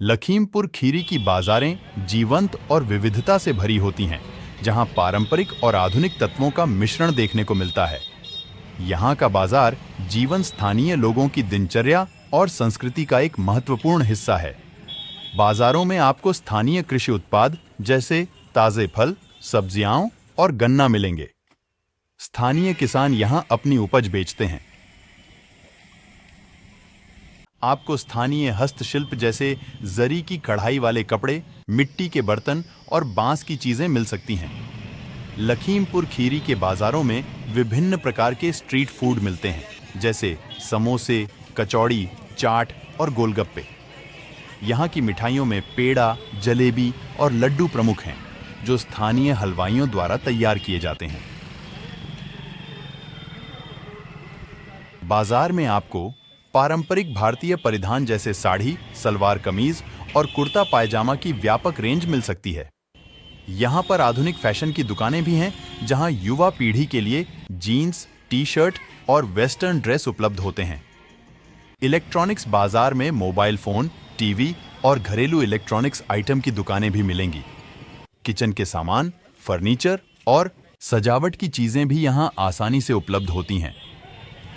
लखीमपुर खीरी की बाजारें जीवंत और विविधता से भरी होती हैं, जहां पारंपरिक और आधुनिक तत्वों का मिश्रण देखने को मिलता है। यहाँ का बाजार जीवन स्थानीय लोगों की दिनचर्या और संस्कृति का एक महत्वपूर्ण हिस्सा है। बाजारों में आपको स्थानीय कृषि उत्पाद जैसे ताजे फल, सब्जियां और गन्ना मिलेंगे। स्थानीय किसान यहाँ अपनी उपज बेचते हैं। आपको स्थानीय हस्तशिल्प जैसे जरी की कढ़ाई वाले कपड़े, मिट्टी के बर्तन और बांस की चीजें मिल सकती हैं। लखीमपुर खीरी के बाजारों में विभिन्न प्रकार के स्ट्रीट फूड मिलते हैं, जैसे समोसे, कचौड़ी, चाट और गोलगप्पे। यहाँ की मिठाइयों में पेड़ा, जलेबी और लड्डू प्रमुख हैं, जो स्थानीय हलवाइयों द्वारा तैयार किए जाते हैं। बाजार में आपको पारंपरिक भारतीय परिधान जैसे साड़ी, सलवार कमीज और कुर्ता पायजामा की व्यापक रेंज मिल सकती है। यहाँ पर आधुनिक फैशन की दुकानें भी हैं, जहाँ युवा पीढ़ी के लिए जीन्स, टी-शर्ट और वेस्टर्न ड्रेस उपलब्ध होते हैं। इलेक्ट्रॉनिक्स बाजार में मोबाइल फोन, टीवी और घरेलू इलेक्ट्रॉनिक्स आइटम की दुकानें भी मिलेंगी। किचन के सामान, फर्नीचर और सजावट की चीजें भी यहाँ आसानी से उपलब्ध होती हैं।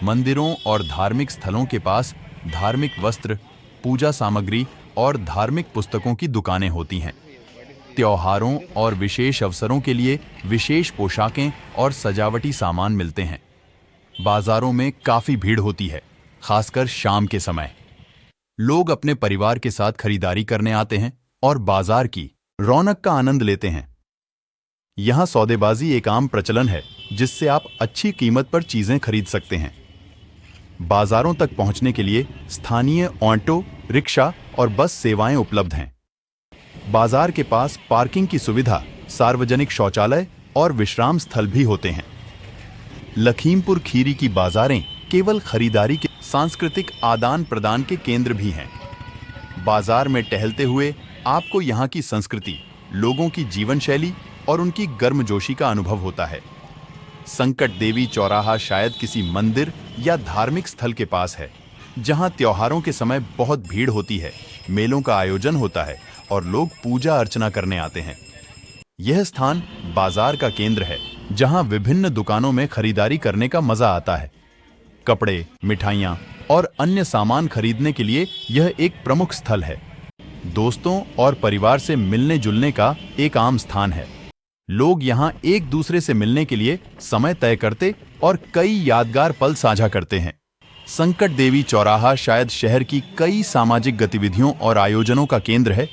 मंदिरों और धार्मिक स्थलों के पास धार्मिक वस्त्र, पूजा सामग्री और धार्मिक पुस्तकों की दुकानें होती हैं। त्योहारों और विशेष अवसरों के लिए विशेष पोशाकें और सजावटी सामान मिलते हैं। बाजारों में काफी भीड़ होती है, खासकर शाम के समय। लोग अपने परिवार के साथ खरीदारी करने आते हैं और बाजार की रौनक का आनंद लेते हैं। यहाँ सौदेबाजी एक आम प्रचलन है, जिससे आप अच्छी कीमत पर चीजें खरीद सकते हैं। बाजारों तक पहुंचने के लिए स्थानीय ऑटो, रिक्शा और बस सेवाएं उपलब्ध हैं। बाजार के पास पार्किंग की सुविधा, सार्वजनिक शौचालय और विश्राम स्थल भी होते हैं। लखीमपुर खीरी की बाजारें केवल खरीदारी के सांस्कृतिक आदान प्रदान के केंद्र भी हैं। बाजार में टहलते हुए आपको यहाँ की संस्कृति, लोगों की जीवन शैली और उनकी गर्मजोशी का अनुभव होता है। संकट देवी चौराहा शायद किसी मंदिर या धार्मिक स्थल के पास है, जहां त्योहारों के समय बहुत भीड़ होती है, मेलों का आयोजन होता है और लोग पूजा अर्चना करने आते हैं। यह स्थान बाजार का केंद्र है, जहां विभिन्न दुकानों में खरीदारी करने का मजा आता है। कपड़े, मिठाइयां और अन्य सामान खरीदने के लिए यह एक प्रमुख स्थल है। दोस्तों और परिवार से मिलने जुलने का एक आम स्थान है। लोग यहाँ एक दूसरे से मिलने के लिए समय तय करते और कई यादगार पल साझा करते हैं। संकट देवी चौराहा शायद शहर की कई सामाजिक गतिविधियों और आयोजनों का केंद्र है,